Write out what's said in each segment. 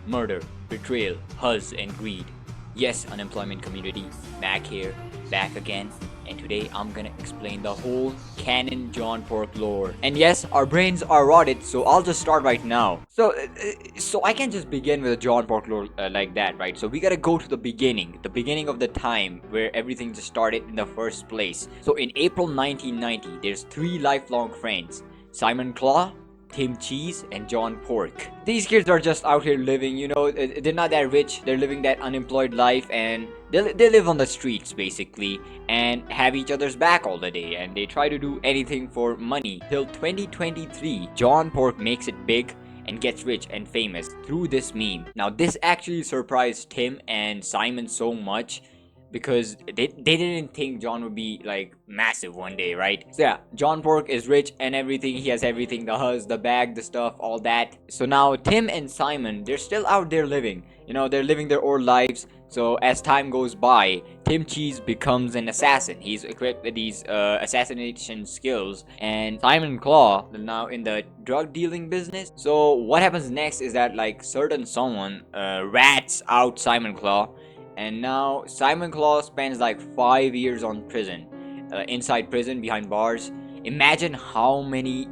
murder, betrayal, huzz, and greed. Yes, unemployment community, back here, back again, and today I'm gonna explain the whole canon John Pork lore. And yes, our brains are rotted, so I'll just start right now. So I can just begin with the John Pork lore like that, right? So we gotta go to the beginning of the time where everything just started in the first place. So in April 1990, there's three lifelong friends: Simon Claw, Tim Cheese, and John Pork. These kids are just out here living, they're not that rich, they're living that unemployed life, and they live on the streets basically and have each other's back all the day, and they try to do anything for money. Till 2023, John Pork makes it big and gets rich and famous through this meme. Now this actually surprised Tim and Simon so much because they didn't think John would be like massive one day, right? So yeah, John Pork is rich and everything. He has everything, the huzz, the bag, the stuff, all that. So now Tim and Simon, they're still out there living. They're living their old lives. So as time goes by, Tim Cheese becomes an assassin. He's equipped with these assassination skills, and Simon Claw now in the drug dealing business. So what happens next is that like certain someone rats out Simon Claw, and now Simon Claw spends like 5 years on prison, inside prison behind bars. Imagine how many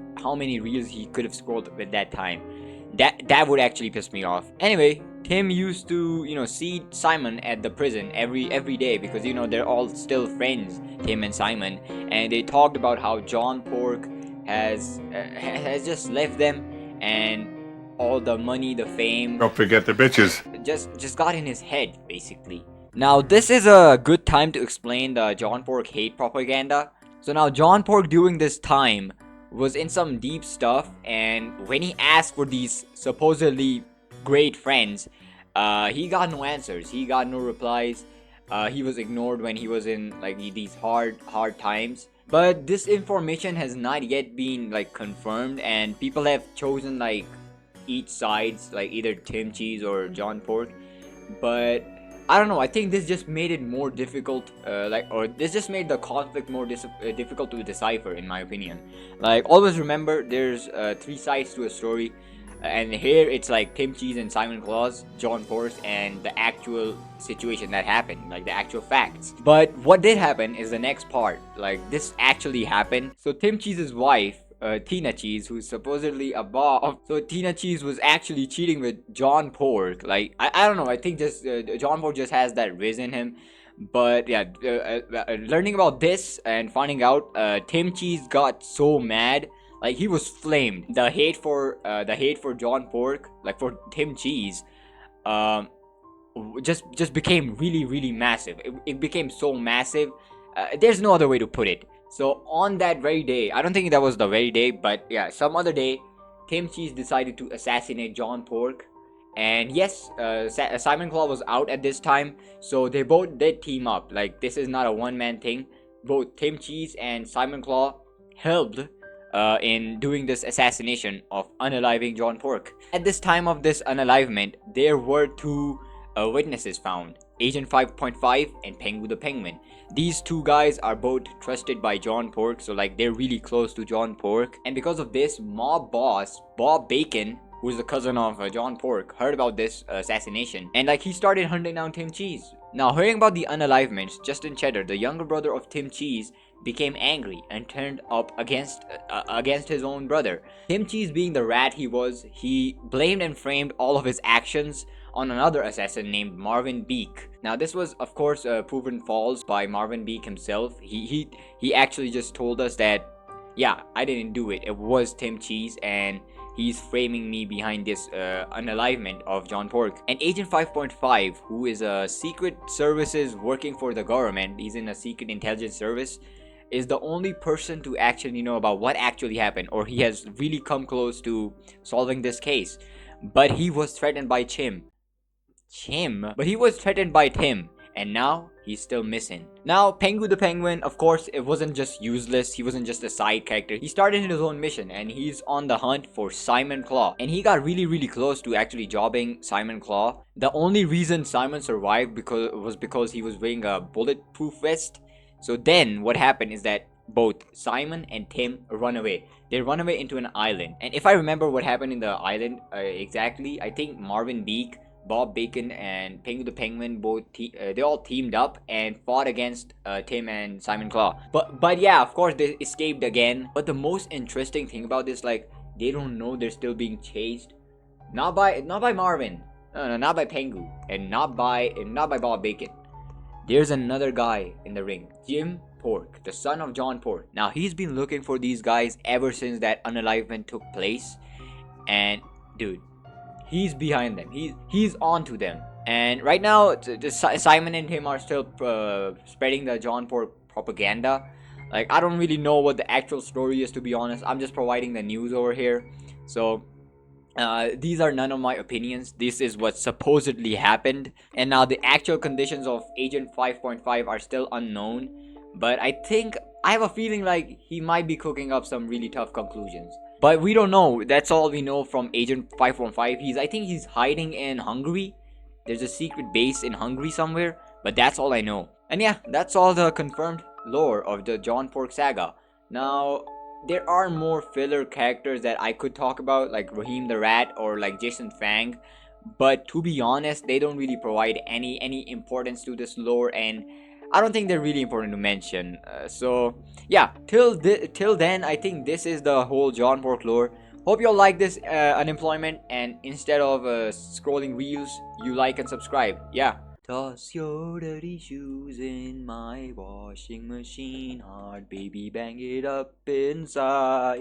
reels he could have scored with that time. That would actually piss me off. Anyway, Tim used to see Simon at the prison every day because they're all still friends, Tim and Simon, and they talked about how John Pork has just left them, and all the money, the fame, Don't forget the bitches. just got in his head basically. Now this is a good time to explain the John Pork hate propaganda. So now John Pork during this time was in some deep stuff, and when he asked for these supposedly great friends, he got no answers, he got no replies. He was ignored when he was in like these hard times. But this information has not yet been like confirmed, and people have chosen like each sides, like either Tim Cheese or John Pork. But I don't know, I think this just made it more difficult, or this just made the conflict more difficult to decipher, in my opinion. Like, always remember, there's three sides to a story, and here it's like Tim Cheese and Simon Claus, John Pork, and the actual situation that happened, like the actual facts. But what did happen is the next part, like this actually happened. So Tim Cheese's wife, Tina Cheese, who's supposedly a boss. So Tina Cheese was actually cheating with John Pork. Like, I don't know, I think just John Pork just has that riz in him. But yeah, learning about this and finding out, Tim Cheese got so mad, like he was flamed. The hate for John Pork, like for Tim Cheese, just became really massive. It became so massive. There's no other way to put it. So on that very day, I don't think that was the very day, but yeah, some other day, Tim Cheese decided to assassinate John Pork. And yes, Simon Claw was out at this time, so they both did team up. Like, this is not a one-man thing. Both Tim Cheese and Simon Claw helped in doing this assassination of unaliving John Pork. At this time of this unalivement, there were two witnesses found: Agent 5.5 and Pengu the Penguin. These two guys are both trusted by John Pork, so like they're really close to John Pork. And because of this, mob boss Bob Bacon, who's the cousin of John Pork, heard about this assassination, and like he started hunting down Tim Cheese. Now, hearing about the unalivements, Justin Cheddar, the younger brother of Tim Cheese, became angry and turned up against his own brother. Tim Cheese, being the rat he was, he blamed and framed all of his actions on another assassin named Marvin Beak. Now this was of course proven false by Marvin Beak himself. He actually just told us that, yeah, I didn't do it, it was Tim Cheese, and he's framing me behind this unalivement of John Pork. And Agent 5.5, who is a secret services working for the government, he's in a secret intelligence service, is the only person to actually know about what actually happened, or he has really come close to solving this case. But he was threatened by Tim, and now he's still missing. Now, Pengu the Penguin, of course, it wasn't just useless, he wasn't just a side character. He started his own mission, and he's on the hunt for Simon Claw. And he got really close to actually jobbing Simon Claw. The only reason Simon survived was because he was wearing a bulletproof vest. So then, what happened is that both Simon and Tim run away. They run away into an island. And if I remember what happened in the island exactly, I think Marvin Beak Bob Bacon and Pengu the Penguin they all teamed up and fought against Tim and Simon Claw. But yeah, of course they escaped again. But the most interesting thing about this, like, they don't know they're still being chased. Not by Marvin. No, not by Pengu, and not by Bob Bacon. There's another guy in the ring, Jim Pork, the son of John Pork. Now he's been looking for these guys ever since that unalivement took place, and dude, he's behind them. He's on to them. And right now, Simon and him are still spreading the John Pork propaganda. Like, I don't really know what the actual story is, to be honest. I'm just providing the news over here. So these are none of my opinions. This is what supposedly happened. And now the actual conditions of Agent 5.5 are still unknown. But I have a feeling like he might be cooking up some really tough conclusions. But we don't know. That's all we know from Agent 5.5. I think he's hiding in Hungary. There's a secret base in Hungary somewhere. But that's all I know. And yeah, that's all the confirmed lore of the John Pork saga. Now, there are more filler characters that I could talk about, like Raheem the Rat or like Jason Fang, but to be honest, they don't really provide any importance to this lore, and I don't think they're really important to mention. So yeah, till then, I think this is the whole John Pork lore. Hope you all like this unemployment, and instead of scrolling reels, you like and subscribe. Yeah. Toss your dirty shoes in my washing machine, hard baby, bang it up inside.